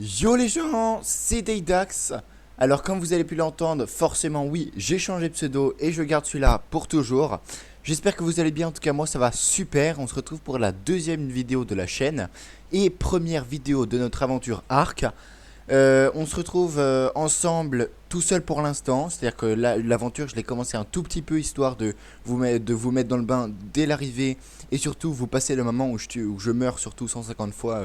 Yo les gens, c'est Daydax. Alors comme vous avez pu l'entendre, forcément oui, j'ai changé de pseudo et je garde celui-là pour toujours. J'espère que vous allez bien, en tout cas moi ça va super. On se retrouve pour la deuxième vidéo de la chaîne et première vidéo de notre aventure Arc. On se retrouve ensemble tout seul pour l'instant, c'est-à-dire que l'aventure je l'ai commencé un tout petit peu histoire de vous mettre dans le bain dès l'arrivée et surtout vous passez le moment où je meurs surtout 150 fois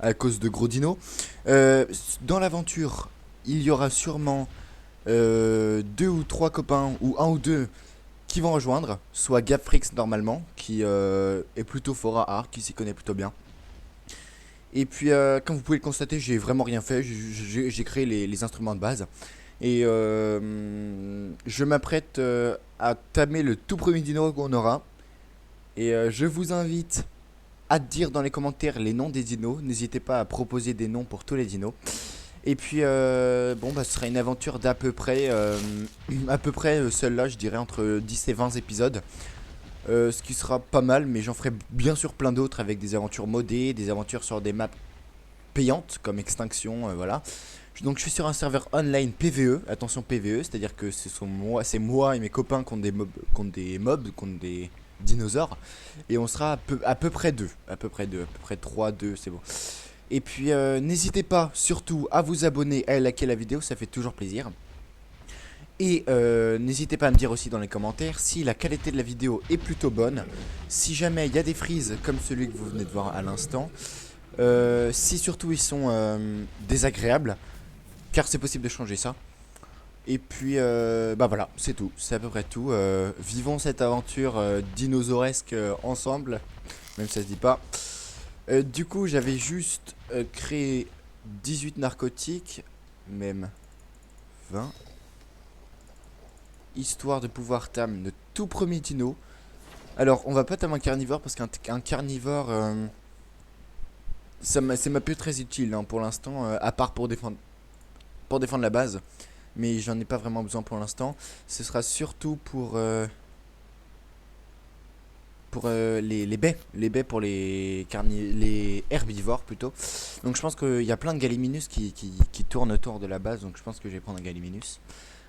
à cause de gros dinos. Dans l'aventure il y aura sûrement deux ou trois copains ou un ou deux qui vont rejoindre, soit Gapfrix normalement qui est plutôt fort à Arc, qui s'y connaît plutôt bien. Et puis, comme vous pouvez le constater, j'ai vraiment rien fait. J'ai créé les instruments de base. Et je m'apprête à tamer le tout premier dino qu'on aura. Et je vous invite à dire dans les commentaires les noms des dinos. N'hésitez pas à proposer des noms pour tous les dinos. Et puis, bon, bah, ce sera une aventure à peu près celle-là, je dirais, entre 10 et 20 épisodes. Ce qui sera pas mal, mais j'en ferai bien sûr plein d'autres avec des aventures modées, des aventures sur des maps payantes comme Extinction, voilà. Donc je suis sur un serveur online PVE, attention PVE, c'est-à-dire que c'est moi et mes copains contre des dinosaures, et on sera à peu près deux, à peu près deux, à peu près 3, 2, c'est bon. Et puis n'hésitez pas surtout à vous abonner, à liker la vidéo, ça fait toujours plaisir. Et n'hésitez pas à me dire aussi dans les commentaires si la qualité de la vidéo est plutôt bonne, si jamais il y a des frises comme celui que vous venez de voir à l'instant, si surtout ils sont désagréables, car c'est possible de changer ça. Et puis bah voilà, c'est tout, c'est à peu près tout. Vivons cette aventure dinosauresque ensemble, même si ça se dit pas. Du coup j'avais juste créé 18 narcotiques, même 20, histoire de pouvoir tamer le tout premier dino. Alors on va pas tamer un carnivore parce qu'un carnivore c'est ma plus très utile hein, pour l'instant, à part pour défendre la base. Mais j'en ai pas vraiment besoin pour l'instant. Ce sera surtout pour les baies pour les herbivores plutôt. Donc je pense qu'il y a plein de galiminus qui tournent autour de la base, donc je pense que je vais prendre un galiminus.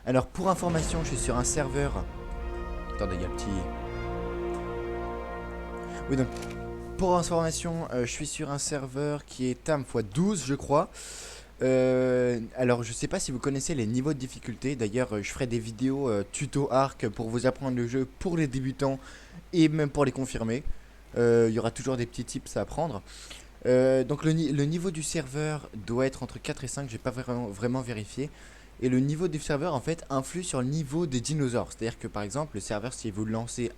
Alors pour information, je suis sur un serveur. Attendez, il y a un petit. Oui, donc pour information, je suis sur un serveur qui est TAM x 12 je crois. Alors je sais pas si vous connaissez les niveaux de difficulté. D'ailleurs je ferai des vidéos tuto arc pour vous apprendre le jeu pour les débutants et même pour les confirmer. Il y aura toujours des petits tips à apprendre. Donc le niveau du serveur doit être entre 4 et 5. J'ai pas vraiment vérifié. Et le niveau du serveur en fait influe sur le niveau des dinosaures. C'est à dire que par exemple le serveur, si vous le lancez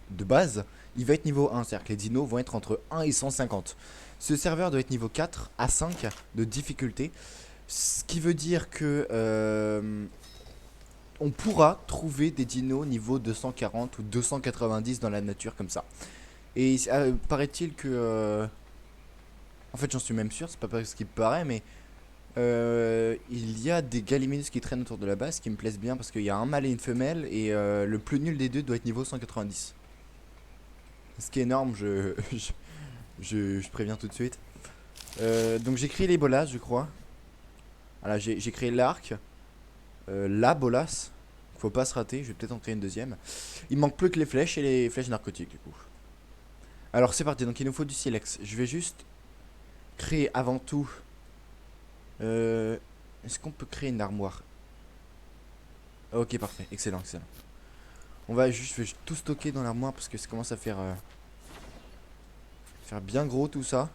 de base, il va être niveau 1, c'est-à-dire que les dinos vont être entre 1 et 150. Ce serveur doit être niveau 4 à 5 de difficulté, ce qui veut dire que on pourra trouver des dinos niveau 240 ou 290 dans la nature comme ça. Et paraît-il que en fait j'en suis même sûr, c'est pas parce qu'il paraît, mais il y a des galiminus qui traînent autour de la base qui me plaisent bien parce qu'il y a un mâle et une femelle et le plus nul des deux doit être niveau 190. Ce qui est énorme, je préviens tout de suite. Donc j'ai créé les bolas, je crois. Voilà, j'ai créé l'arc. La bolas. Faut pas se rater, je vais peut-être en créer une deuxième. Il manque plus que les flèches et les flèches narcotiques du coup. Alors c'est parti, donc il nous faut du silex. Je vais juste créer avant tout. Est-ce qu'on peut créer une armoire? Ok, parfait, excellent, excellent. Je vais tout stocker dans l'armoire parce que ça commence à faire bien gros tout ça.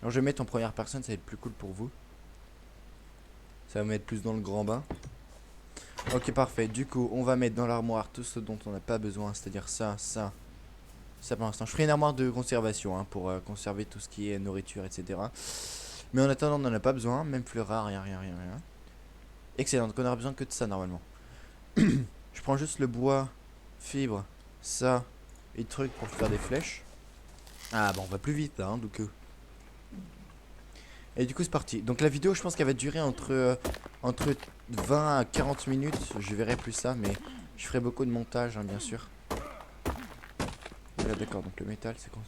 Alors je vais mettre en première personne, ça va être plus cool pour vous. Ça va mettre plus dans le grand bain. Ok, parfait. Du coup, on va mettre dans l'armoire tout ce dont on n'a pas besoin, c'est-à-dire ça, ça, ça pour l'instant. Je ferai une armoire de conservation hein, pour conserver tout ce qui est nourriture, etc. Mais en attendant, on n'en a pas besoin, même fleurs rares, rien, rien, rien, rien. Excellent, donc on aura besoin que de ça normalement. Je prends juste le bois, fibre, ça et trucs pour faire des flèches. Ah bon, on va plus vite là, hein, donc. Et du coup c'est parti. Donc la vidéo je pense qu'elle va durer entre 20 à 40 minutes. Je verrai plus ça mais je ferai beaucoup de montage hein, bien sûr. Voilà d'accord, donc le métal c'est quoi?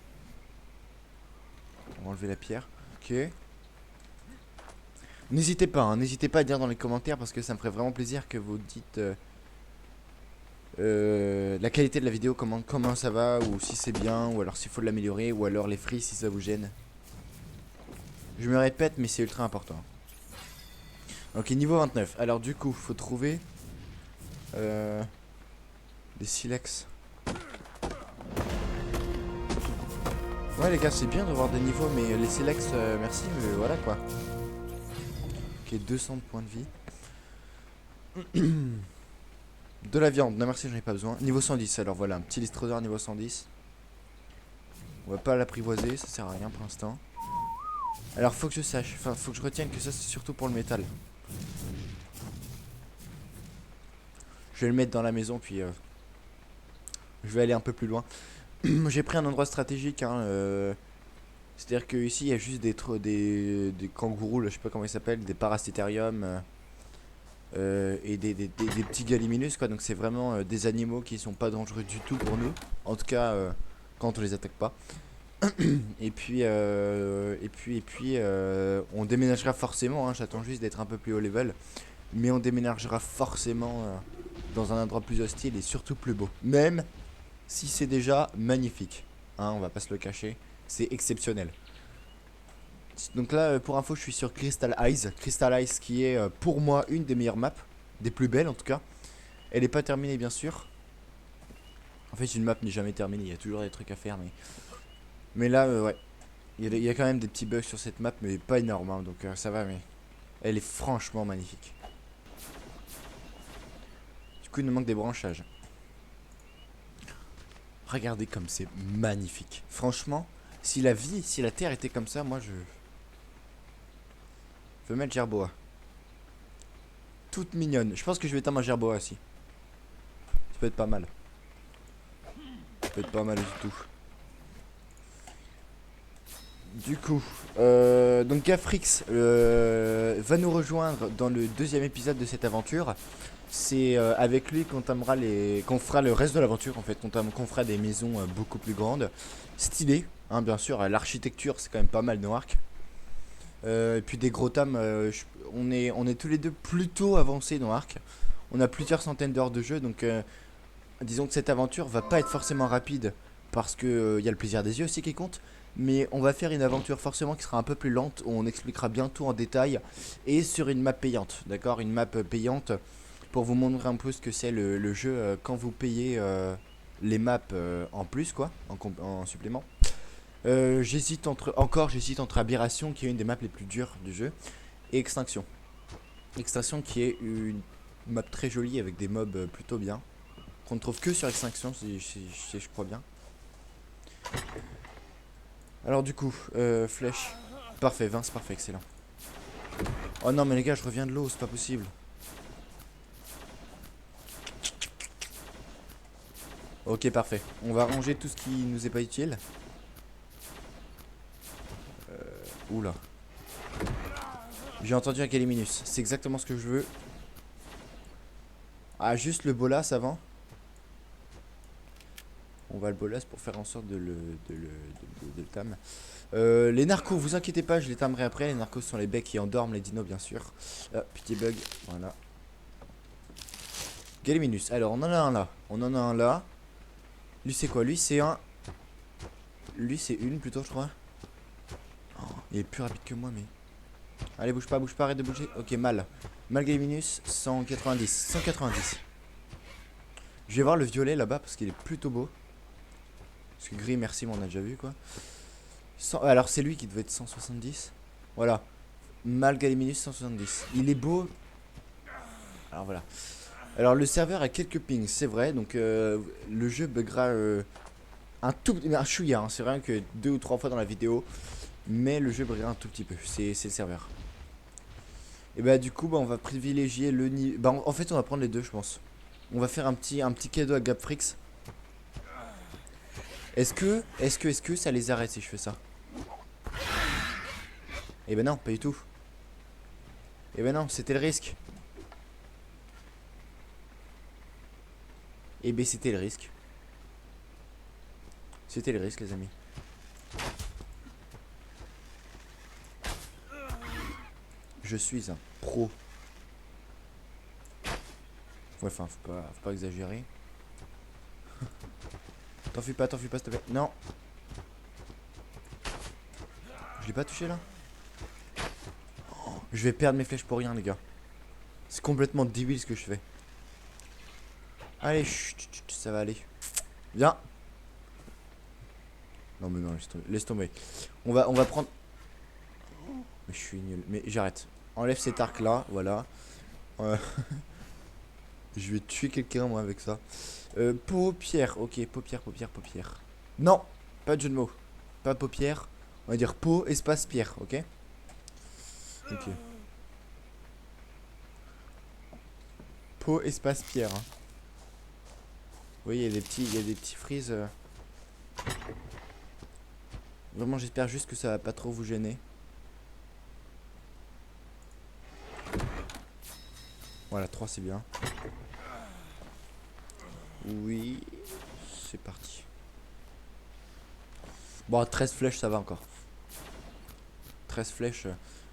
On va enlever la pierre. Ok. N'hésitez pas, hein, n'hésitez pas à dire dans les commentaires parce que ça me ferait vraiment plaisir que vous dites la qualité de la vidéo, comment ça va, ou si c'est bien, ou alors s'il faut l'améliorer, ou alors les frises si ça vous gêne. Je me répète, mais c'est ultra important. Ok, niveau 29. Alors du coup, faut trouver des silex. Ouais les gars, c'est bien de voir des niveaux, mais les silex, merci, mais voilà quoi. Ok, 200 de points de vie. De la viande, non merci, j'en ai pas besoin. Niveau 110, alors voilà, un petit listrodeur niveau 110. On va pas l'apprivoiser, ça sert à rien pour l'instant. Alors faut que je sache, enfin faut que je retienne que ça c'est surtout pour le métal. Je vais le mettre dans la maison puis je vais aller un peu plus loin. J'ai pris un endroit stratégique, hein, c'est-à-dire que ici il y a juste des kangourous, là, je sais pas comment ils s'appellent, des parasitariums et des petits gallimimus quoi. Donc c'est vraiment des animaux qui sont pas dangereux du tout pour nous. En tout cas quand on les attaque pas. On déménagera forcément, hein, j'attends juste d'être un peu plus haut level. Mais on déménagera forcément dans un endroit plus hostile et surtout plus beau. Même si c'est déjà magnifique. Hein, on va pas se le cacher. C'est exceptionnel. Donc là, pour info, je suis sur Crystal Eyes. Crystal Eyes qui est pour moi une des meilleures maps. Des plus belles en tout cas. Elle est pas terminée bien sûr. En fait, une map n'est jamais terminée. Il y a toujours des trucs à faire. Mais là, ouais. Il y a quand même des petits bugs sur cette map, mais pas énorme. Hein, donc ça va, mais elle est franchement magnifique. Du coup, il nous manque des branchages. Regardez comme c'est magnifique. Franchement, si la terre était comme ça, moi je veux mettre gerboa. Toute mignonne. Je pense que je vais éteindre ma gerboa aussi. Ça peut être pas mal. Ça peut être pas mal du tout. Du coup, donc Gafrix va nous rejoindre dans le deuxième épisode de cette aventure. C'est avec lui qu'on fera le reste de l'aventure en fait, qu'on fera des maisons beaucoup plus grandes, stylées, hein, bien sûr. L'architecture c'est quand même pas mal Noark. Et puis des gros tam, on est tous les deux plutôt avancés dans Arc. On a plusieurs centaines d'heures de jeu, donc disons que cette aventure va pas être forcément rapide parce que y a le plaisir des yeux aussi qui compte. Mais on va faire une aventure forcément qui sera un peu plus lente, où on expliquera bien tout en détail et sur une map payante, d'accord, une map payante pour vous montrer un peu ce que c'est le jeu quand vous payez les maps en plus quoi, en supplément. J'hésite entre Aberration qui est une des maps les plus dures du jeu et Extinction. Extinction qui est une map très jolie avec des mobs plutôt bien qu'on ne trouve que sur Extinction si je crois bien. Alors du coup, flèche. Parfait, 20 c'est parfait, excellent. Oh non mais les gars, je reviens de l'eau, c'est pas possible. Ok, parfait. On va ranger tout ce qui nous est pas utile. Oula. J'ai entendu un Caliminus, c'est exactement ce que je veux. Ah, juste le bolas avant. On va le bolas pour faire en sorte de le tam. Les narcos, vous inquiétez pas, je les tamerai après. Les narcos sont les becs qui endorment les dinos, bien sûr. Ah, petit bug, voilà. Galiminus, alors on en a un là. On en a un là. Lui, c'est quoi? Lui, c'est un. Lui, c'est une plutôt, je crois. Oh, il est plus rapide que moi, mais. Allez, bouge pas, arrête de bouger. Ok, mal. Mal Galiminus, 190. 190. Je vais voir le violet là-bas parce qu'il est plutôt beau. Parce que gris, merci, mais on a déjà vu quoi. Alors c'est lui qui devait être 170. Voilà. Mal Galiminus 170. Il est beau. Alors voilà. Alors le serveur a quelques pings, c'est vrai. Donc le jeu buggera un chouïa. Hein, c'est rien que 2 ou 3 fois dans la vidéo. Mais le jeu buggera un tout petit peu. C'est le serveur. Et bah du coup bah, on va privilégier le niveau. Bah en fait on va prendre les deux je pense. On va faire un petit cadeau à Gapfrix. Est-ce que ça les arrête si je fais ça? Eh ben non, pas du tout. Eh ben non, c'était le risque. Eh ben c'était le risque. C'était le risque les amis. Je suis un pro. Ouais, enfin, faut pas exagérer. T'en fais pas, s'il te plaît. Non. Je l'ai pas touché là. Je vais perdre mes flèches pour rien, les gars. C'est complètement débile ce que je fais. Allez, chut, chut, ça va aller. Viens. Non mais non, laisse tomber. On va prendre... Mais je suis nul. Mais j'arrête. Enlève cet arc là, voilà. Euh, je vais tuer quelqu'un moi avec ça. Paupière, ok, paupière. Non, pas de jeu de mots. Pas paupière. On va dire peau, espace, pierre, ok. Ok. Peau, espace, pierre. Hein. Oui, il y a des petits frises. Vraiment, j'espère juste que ça va pas trop vous gêner. Voilà, 3 c'est bien. Oui, c'est parti. Bon, 13 flèches, ça va encore. 13 flèches.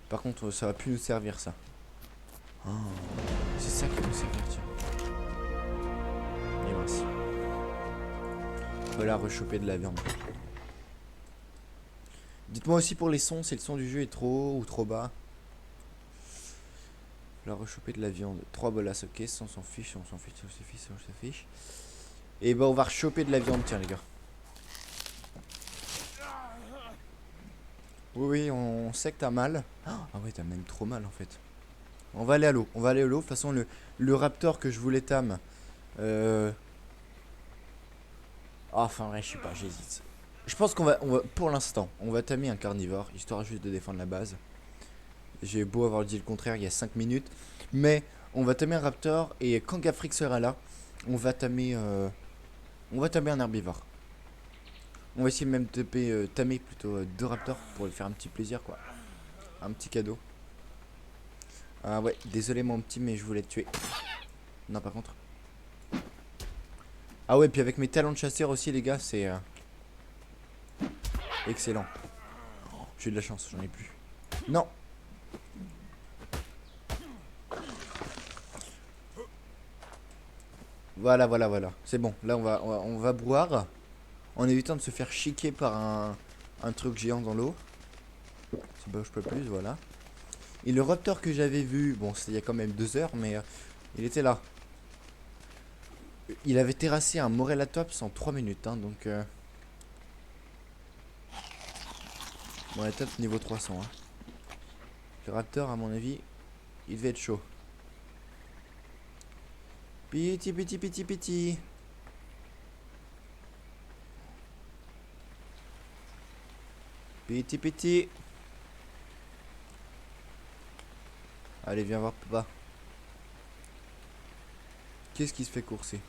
Par contre, ça va plus nous servir, ça. Oh, c'est ça qui va nous servir, tiens. Et mince. Voilà, rechoper de la viande. Dites-moi aussi pour les sons, si le son du jeu est trop haut ou trop bas. Là, rechoper de la viande. 3 bolas, ok, ça on s'en fiche, on s'en fiche. Et bah on va rechoper de la viande, tiens les gars. Oui, on sait que t'as mal. Ah ouais, t'as même trop mal en fait. On va aller à l'eau, De toute façon, le raptor que je voulais tame. Enfin, ouais, je sais pas, j'hésite. Je pense pour l'instant, on va tamer un carnivore, histoire juste de défendre la base. J'ai beau avoir dit le contraire il y a 5 minutes. Mais on va tamer un raptor et quand Gafrix sera là, on va tamer un herbivore. On va essayer de même tamer plutôt 2 raptors pour lui faire un petit plaisir quoi. Un petit cadeau. Ah ouais, désolé mon petit mais je voulais te tuer. Non par contre. Ah ouais, puis avec mes talons de chasseur aussi les gars, c'est excellent. J'ai eu de la chance, j'en ai plus. Non. Voilà. C'est bon, là on va boire. En évitant de se faire chiquer par un truc géant dans l'eau. C'est pas où je peux plus, voilà. Et le raptor que j'avais vu, bon c'était il y a quand même 2 heures, mais il était là. Il avait terrassé un Morellatops en 3 minutes, hein, donc... Morellatops niveau 300. Hein. Le raptor, à mon avis, il devait être chaud. Piti. Piti. Allez, viens voir papa. Qu'est-ce qui se fait courser?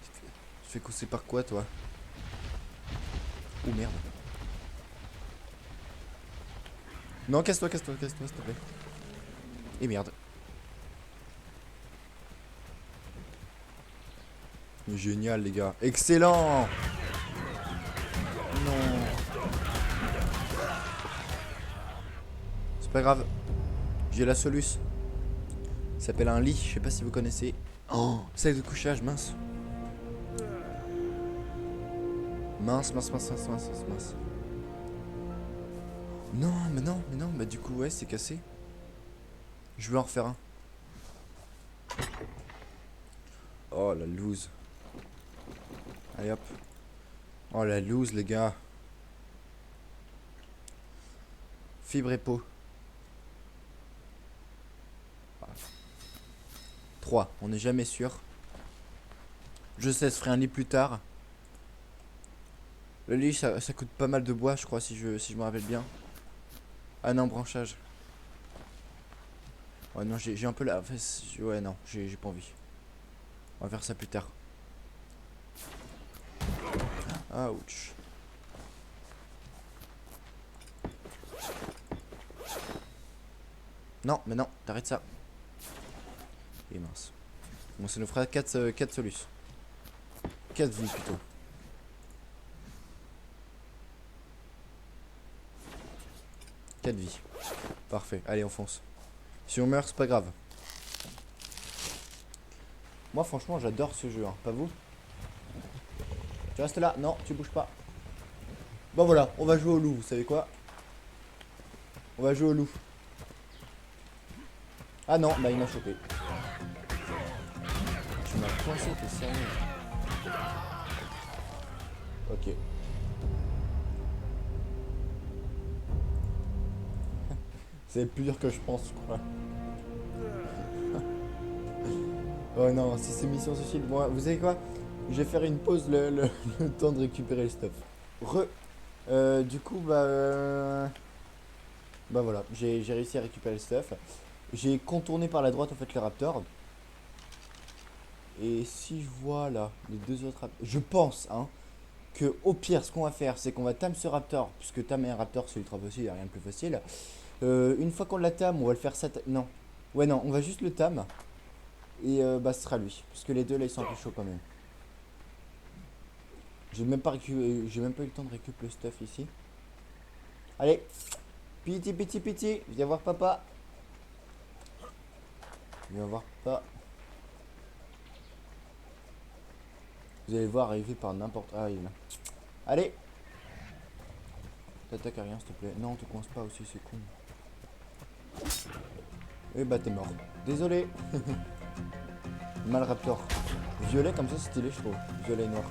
Tu te fais courser par quoi, toi? Oh merde. Non, casse-toi, s'il te plaît. Et merde. Génial, les gars. Excellent! Non. C'est pas grave. J'ai la soluce. Ça s'appelle un lit. Je sais pas si vous connaissez. Oh, sac de couchage, mince. Mince. Non, mais non. Bah, du coup, ouais, c'est cassé. Je vais en refaire un. Oh, la loose. Allez, hop. Oh, la loose, les gars. Fibre et peau. 3, on n'est jamais sûr. Je sais, je ferai un lit plus tard. Le lit, ça coûte pas mal de bois, je crois, si je me rappelle bien. Ah non, branchage. Ouais, non, j'ai un peu la... Ouais, non, j'ai pas envie. On va faire ça plus tard. Ouch. Non, mais non, t'arrêtes ça. Et mince. Bon, ça nous fera 4 solus. 4 vies plutôt. 4 vies. Parfait, allez on fonce. Si on meurt, c'est pas grave. Moi franchement j'adore ce jeu, hein. Pas vous? Tu restes là? Non, tu bouges pas. Bon voilà, on va jouer au loup, vous savez quoi? On va jouer au loup. Ah non, bah il m'a chopé. Tu m'as coincé, t'es sérieux? Ok. C'est plus dur que je pense, je crois. Oh non, si c'est mission suicide, bon, vous savez quoi? Je vais faire une pause le temps de récupérer le stuff. Du coup, bah voilà, j'ai réussi à récupérer le stuff. J'ai contourné par la droite en fait le raptor. Et si je vois là les deux autres raptors, je pense hein, que au pire ce qu'on va faire c'est qu'on va tam ce raptor, puisque tamer un raptor c'est ultra facile, y a rien de plus facile. Une fois qu'on l'a tam, on va le faire ça. Non, ouais non, on va juste le tam. Et bah ce sera lui, parce que les deux là ils sont un peu chauds quand même. J'ai même pas eu le temps de récupérer le stuff ici. Allez, piti piti piti, viens voir papa. Viens voir papa. Vous allez le voir arriver par n'importe. Ah il est là. Allez. T'attaques à rien s'il te plaît. Non, te coince pas aussi, c'est con. Et bah t'es mort. Désolé. Mal raptor. Violet comme ça c'est stylé je trouve. Violet et noir.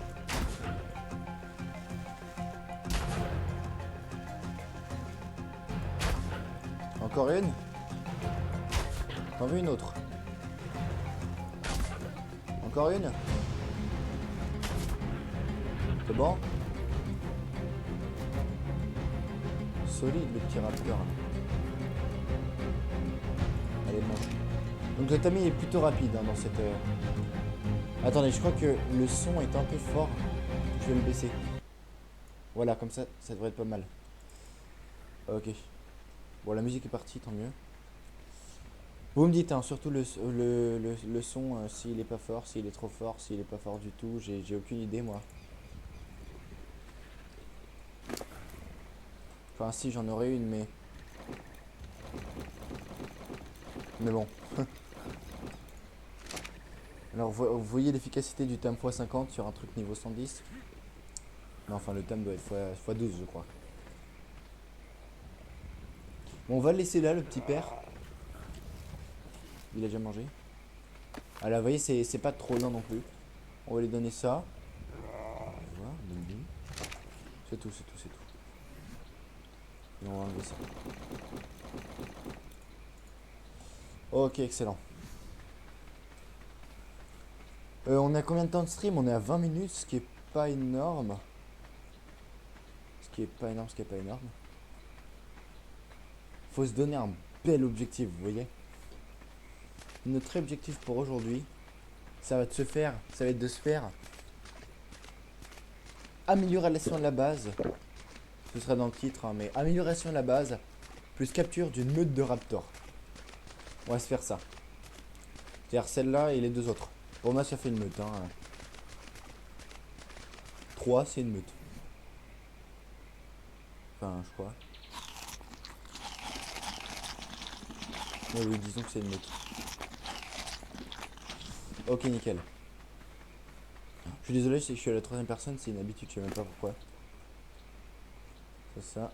Encore une. T'en veux une autre? Encore une. C'est bon? Solide le petit raptor. Allez mange. Donc le tamis est plutôt rapide hein, dans cette... Attendez, je crois que le son est un peu fort. Je vais le baisser. Voilà, comme ça devrait être pas mal. Ok. Bon, la musique est partie, tant mieux. Vous me dites, hein, surtout le son, s'il est pas fort, s'il est trop fort, s'il est pas fort du tout, j'ai aucune idée moi. Enfin si j'en aurais une mais... Mais bon. Alors vous voyez l'efficacité du tam x50 sur un truc niveau 110. Non enfin le tam doit être x12 je crois. Bon on va le laisser là le petit père. Il a déjà mangé. Ah là vous voyez c'est pas trop lent non plus. On va lui donner ça. Voilà, c'est tout, c'est tout, c'est tout. Et on va enlever ça. Ok, excellent. On a combien de temps de stream? On est à 20 minutes, ce qui est pas énorme. Ce qui est pas énorme, ce qui est pas énorme. Faut se donner un bel objectif, vous voyez. Notre objectif pour aujourd'hui, ça va être de se faire amélioration de la base. Ce sera dans le titre, hein, mais amélioration de la base, plus capture d'une meute de raptors. On va se faire ça. C'est-à-dire celle-là et les deux autres. Pour moi, ça fait une meute. Hein. 3, c'est une meute. Enfin, je crois. Mais oui, disons que c'est une meute. Ok, nickel. Je suis désolé, je suis à la troisième personne, c'est une habitude, je sais même pas pourquoi. C'est ça.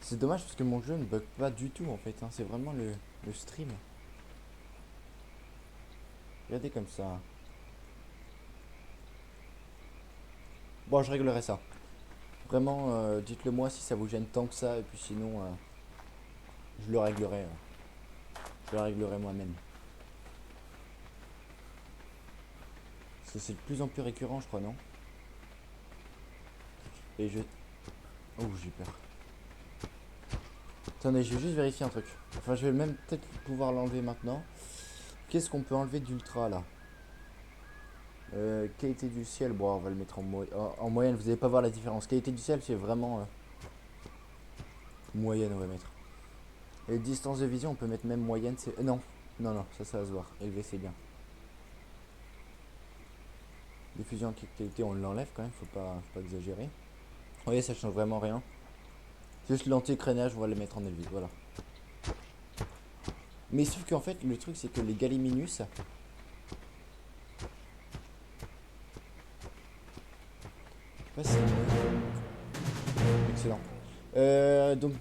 C'est dommage parce que mon jeu ne bug pas du tout en fait, hein. C'est vraiment le stream. Regardez comme ça. Bon, je réglerai ça. Vraiment, dites-le moi si ça vous gêne tant que ça, et puis sinon, je le réglerai. Je le réglerai moi-même. C'est de plus en plus récurrent, je crois, non? Et je... Oh, j'ai peur. Attendez, je vais juste vérifier un truc. Enfin, je vais même peut-être pouvoir l'enlever maintenant. Qu'est-ce qu'on peut enlever d'ultra, là? Qualité du ciel, bon, on va le mettre en moyenne, vous n'allez pas voir la différence. Qualité du ciel, c'est vraiment moyenne, on va mettre. Et distance de vision, on peut mettre même moyenne. Non, non, ça va se voir. Élevé, c'est bien. Diffusion en qualité, on l'enlève quand même, faut pas exagérer. Vous voyez, ça change vraiment rien. Juste l'anti-crénage, on va les mettre en élevage, voilà. Mais sauf qu'en fait, le truc, c'est que les Gallimimus... Je sais pas si... Excellent. Donc,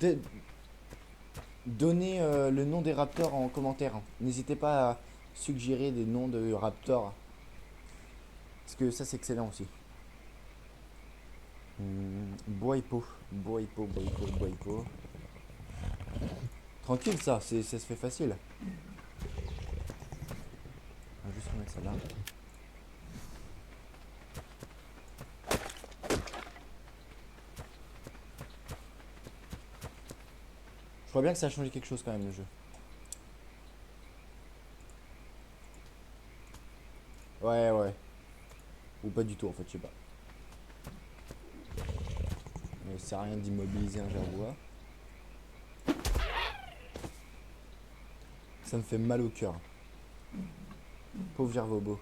donnez le nom des raptors en commentaire. N'hésitez pas à suggérer des noms de raptors. Parce que ça, c'est excellent aussi. Boipo. Boipo. Tranquille, ça se fait facile. On va juste remettre ça là. Je crois bien que ça a changé quelque chose quand même, le jeu. Ouais. Ou pas du tout, en fait, je sais pas. Mais ça sert à rien d'immobiliser un gerbois. Ça me fait mal au cœur. Pauvre gerbobo.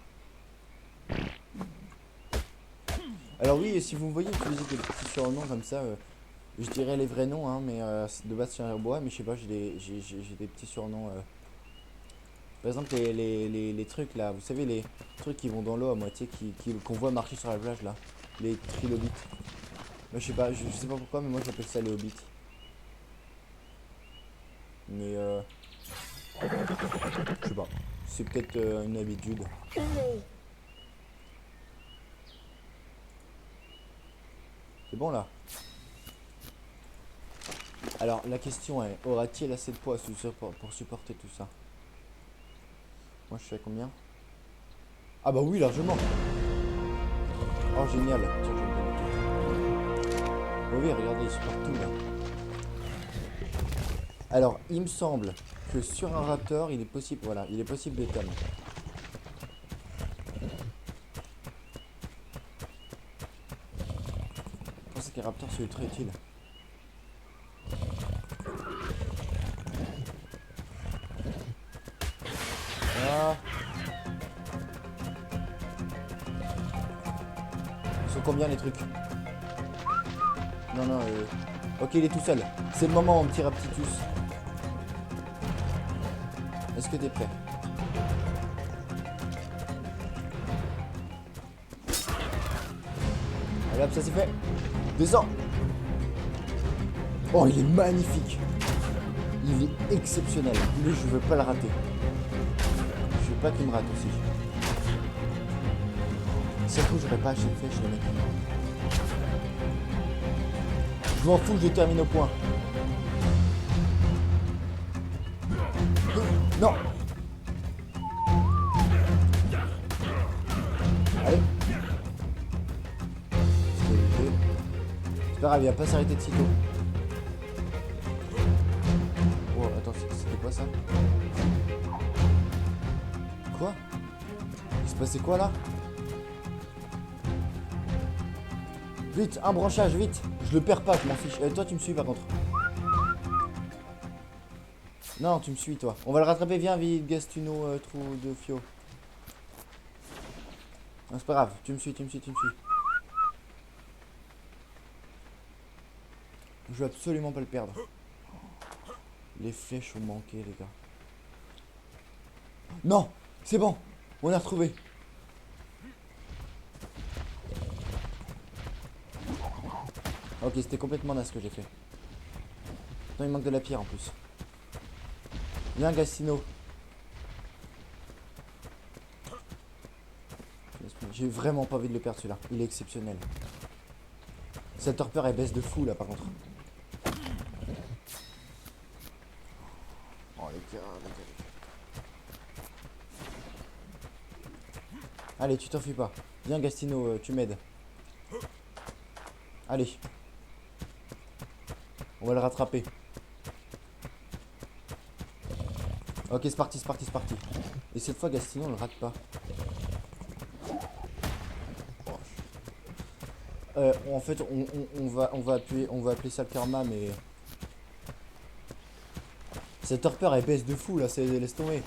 Alors oui, si vous me voyez utiliser des petits surnoms comme ça, je dirais les vrais noms, hein, mais de base c'est un gerbois, mais je sais pas, j'ai des petits surnoms. Par exemple les trucs là, vous savez les trucs qui vont dans l'eau à moitié, qu'on voit marcher sur la plage là, les trilobites. Moi je sais pas, je sais pas pourquoi, mais moi j'appelle ça les hobbits. Mais je sais pas, c'est peut-être une habitude. C'est bon là. Alors la question est, aura-t-il assez de poids pour supporter tout ça? Moi je suis à combien? Ah bah oui, largement. Oh génial. Tiens, je vais me connecter. Oh oui, regardez, il supporte tout là. Alors il me semble que sur un raptor il est possible, voilà, il est possible de tam. Je pense que les raptors c'est ultra utile. Ah. Ils sont combien les trucs? Non. Ok, il est tout seul. C'est le moment, mon petit Raptitus. Est-ce que t'es prêt? Allez hop, ça c'est fait. Descends. Oh, il est magnifique. Il est exceptionnel. Lui, je veux pas le rater. Je veux pas qu'il me rate aussi. C'est coup, j'aurais pas assez de flèches, les mecs. Je m'en fous, je termine au point. Non. Allez. C'est pas grave, il va pas s'arrêter de sitôt. Oh, attends, c'était quoi ça? Quoi? Il se passait quoi là? Vite, un branchage, vite. Je le perds pas, je m'en fiche. Toi, tu me suis par contre. Non, tu me suis, toi. On va le rattraper, viens, vite, Gastuno, trou de Fio. Non, c'est pas grave, tu me suis. Je veux absolument pas le perdre. Les flèches ont manqué, les gars. Non, c'est bon, on a retrouvé. Ok, c'était complètement naze ce que j'ai fait. Non, il manque de la pierre en plus. Viens, Gastino. J'ai vraiment pas envie de le perdre celui-là. Il est exceptionnel. Cette torpeur elle baisse de fou là par contre. Oh les gars. Allez, tu t'enfuis pas. Viens Gastino, tu m'aides. Allez. On va le rattraper. Ok, c'est parti. Et cette fois Gastino on le rate pas. En fait, on va appeler ça le karma, mais cette torpeur elle baisse de fou là, laisse tomber.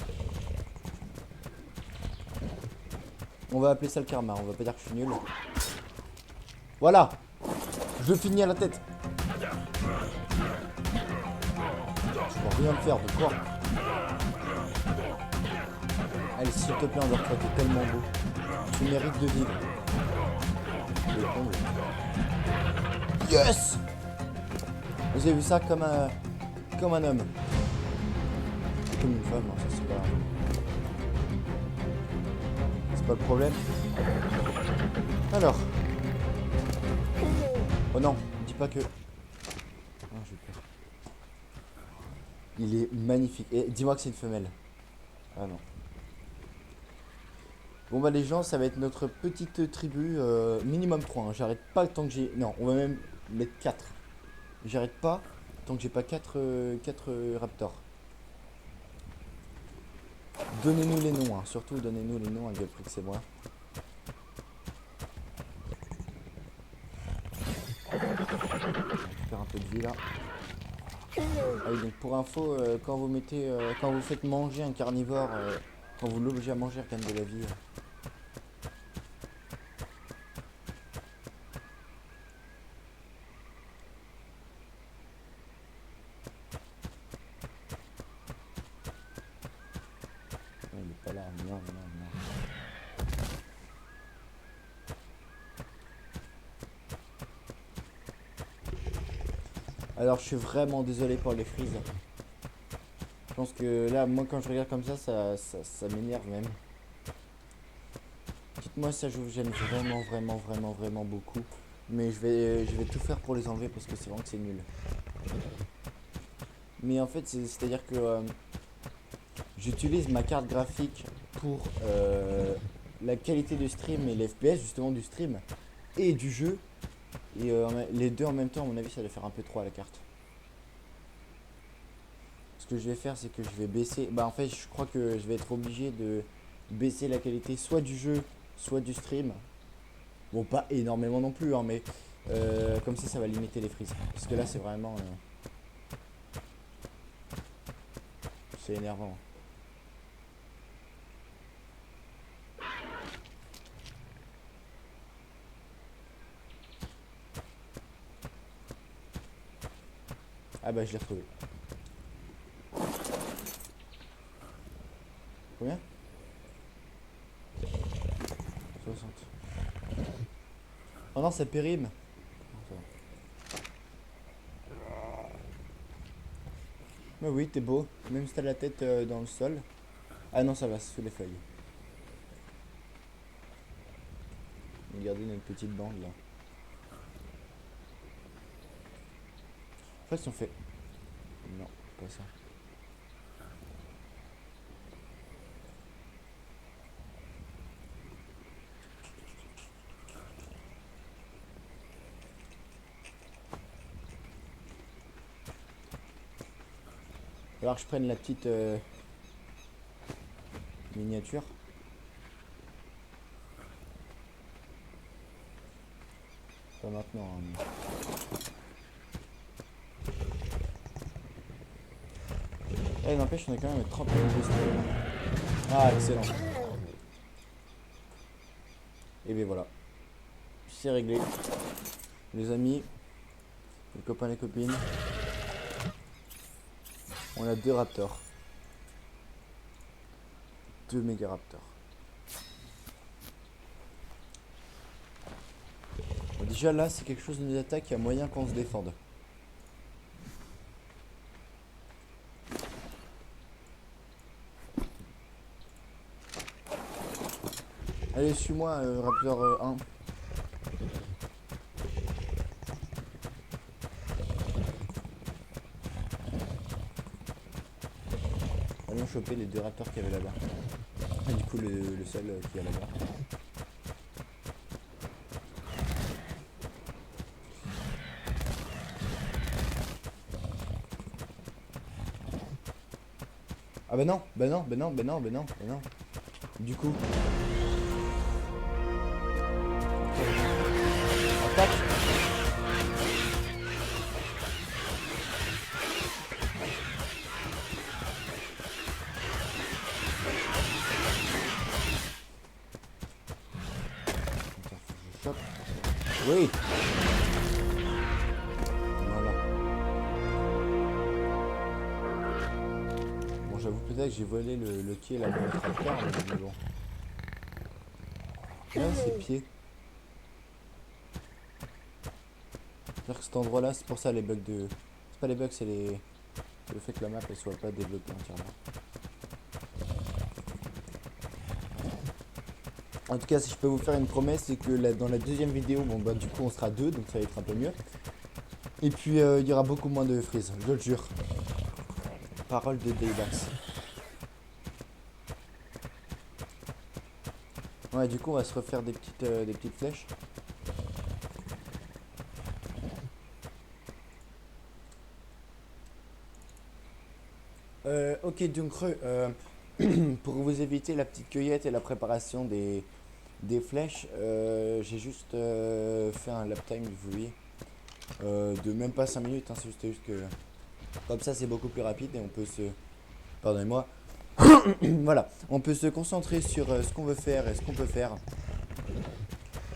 On va appeler ça le karma, on va pas dire que je suis nul. Voilà, Je finis à la tête. Je peux rien faire de quoi. Allez, s'il te plaît, endors-toi, t'es tellement beau. Tu mérites de vivre. Le comble. Yes! Vous avez vu ça comme un homme. Comme une femme, hein, ça c'est pas... C'est pas le problème. Alors. Oh non, dis pas que... Oh, j'ai peur. Il est magnifique. Et dis-moi que c'est une femelle. Ah non. Bon bah les gens, ça va être notre petite tribu, minimum 3, hein. J'arrête pas tant que j'ai... Non, on va même mettre 4. J'arrête pas tant que j'ai pas 4 raptors. Donnez-nous les noms, hein. Surtout donnez-nous les noms à Galprix, c'est moi. Faire un peu de vie là. Allez, donc pour info, quand vous mettez, quand vous faites manger un carnivore, quand vous l'obligez à manger, gagne de la vie. Il est pas là, non, non, non. Alors je suis vraiment désolé pour les frises. Je pense que là, moi quand je regarde comme ça m'énerve même. Dites-moi si ça je vous gêne vraiment beaucoup. Mais je vais tout faire pour les enlever parce que c'est vraiment que c'est nul. Mais en fait, c'est-à-dire que j'utilise ma carte graphique pour la qualité de stream et l'FPS justement du stream et du jeu. Et les deux en même temps, à mon avis, ça va faire un peu trop à la carte. Ce que je vais faire, c'est que je vais baisser... Bah en fait, je crois que je vais être obligé de baisser la qualité soit du jeu, soit du stream. Bon, pas énormément non plus, hein, mais comme ça va limiter les frises. Parce que là, c'est vraiment... c'est énervant. Ah bah, je l'ai retrouvé. Combien? 60. Oh non, ça périme. Mais oui, t'es beau. Même si t'as la tête dans le sol. Ah non, ça va, c'est sous les feuilles. Regardez notre petite bande là. Je crois qu'ils sont faits. Non, pas ça. Alors que je prenne la petite miniature. Pas maintenant. Hein, mais... Eh, n'empêche, on est quand même à 30 minutes de stream. Ah, excellent. Et bien voilà. C'est réglé. Les amis, les copains, les copines. On a 2 raptors. 2 méga raptors. Bon, déjà là, c'est quelque chose de nous attaque, il y a moyen qu'on se défende. Allez, suis-moi, Raptor 1. Allons choper les 2 raptors qu'il y avait là-bas. Et du coup, le seul qui est là-bas. Ah bah non, bah non, bah non, bah non, bah non, bah non. Du coup... Attaque. Attends, faut que je chope. Oui. peut-être que j'ai volé le quai là mon tracteur, mais bon. Là, c'est pied. C'est-à-dire que cet endroit-là, c'est pour ça les bugs de. C'est pas les bugs, c'est les. Le fait que la map elle soit pas développée entièrement. En tout cas, si je peux vous faire une promesse, c'est que dans la deuxième vidéo, bon bah du coup on sera deux, donc ça va être un peu mieux. Et puis il y aura beaucoup moins de freeze, je le jure. Parole de Daydax. Ouais, du coup on va se refaire des petites flèches. Ok, donc pour vous éviter la petite cueillette et la préparation des flèches, j'ai juste fait un lap time, vous voyez, de même pas 5 minutes, hein, c'est juste que comme ça c'est beaucoup plus rapide et on peut se... Pardonnez-moi. Voilà, on peut se concentrer sur ce qu'on veut faire et ce qu'on peut faire.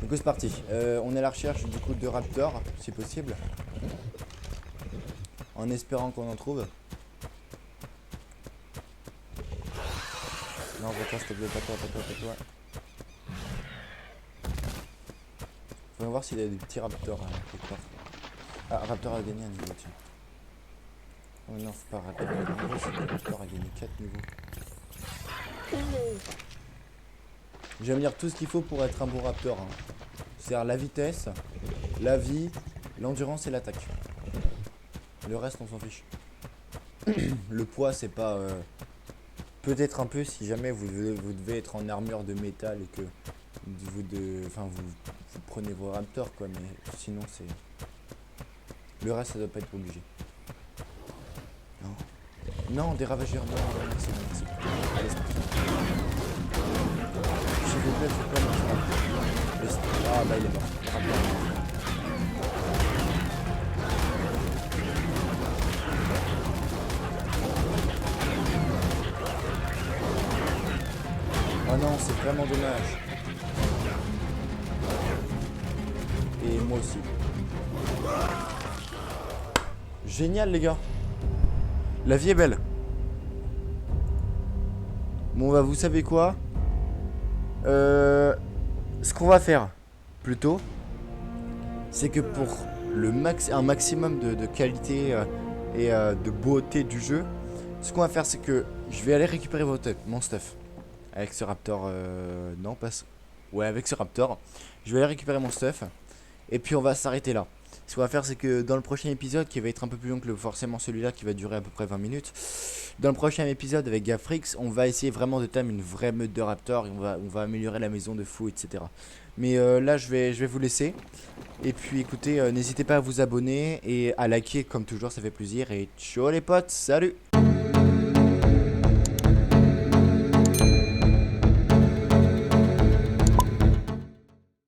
Du coup c'est parti, on est à la recherche du coup de raptors, si possible, en espérant qu'on en trouve. Non, pas s'il te plaît, pas toi. Faut voir s'il y a des petits raptors quelque part. Ah, Raptor a gagné un niveau, tiens. Oh non, c'est pas Raptor a gagné un niveau, c'est que Raptor a gagné 4 niveaux. Je vais me dire tout ce qu'il faut pour être un bon Raptor. Hein. C'est-à-dire la vitesse, la vie, l'endurance et l'attaque. Le reste, on s'en fiche. Le poids, c'est pas... Peut-être un peu si jamais vous devez être en armure de métal et que vous prenez vos raptors, quoi. Mais sinon, c'est... Le reste, ça doit pas être obligé. Non. Non, des ravageurs. Non, merci. Allez, c'est parti. S'il vous plaît, faites pas mon Ah, bah, il est mort. Oh non, c'est vraiment dommage. Et moi aussi. Génial, les gars. La vie est belle. Bon, bah, vous savez quoi? Ce qu'on va faire, plutôt, c'est que pour un maximum de qualité et de beauté du jeu, ce qu'on va faire, c'est que je vais aller récupérer mon stuff. Avec ce raptor, non, pas ce... Ouais, avec ce raptor. Je vais aller récupérer mon stuff. Et puis on va s'arrêter là. Ce qu'on va faire, c'est que dans le prochain épisode, qui va être un peu plus long que forcément celui-là, qui va durer à peu près 20 minutes, dans le prochain épisode avec Gafrix, on va essayer vraiment de tamer une vraie meute de raptors et on va améliorer la maison de fou, etc. Mais là, je vais vous laisser. Et puis écoutez, n'hésitez pas à vous abonner et à liker, comme toujours, ça fait plaisir. Et ciao les potes, salut!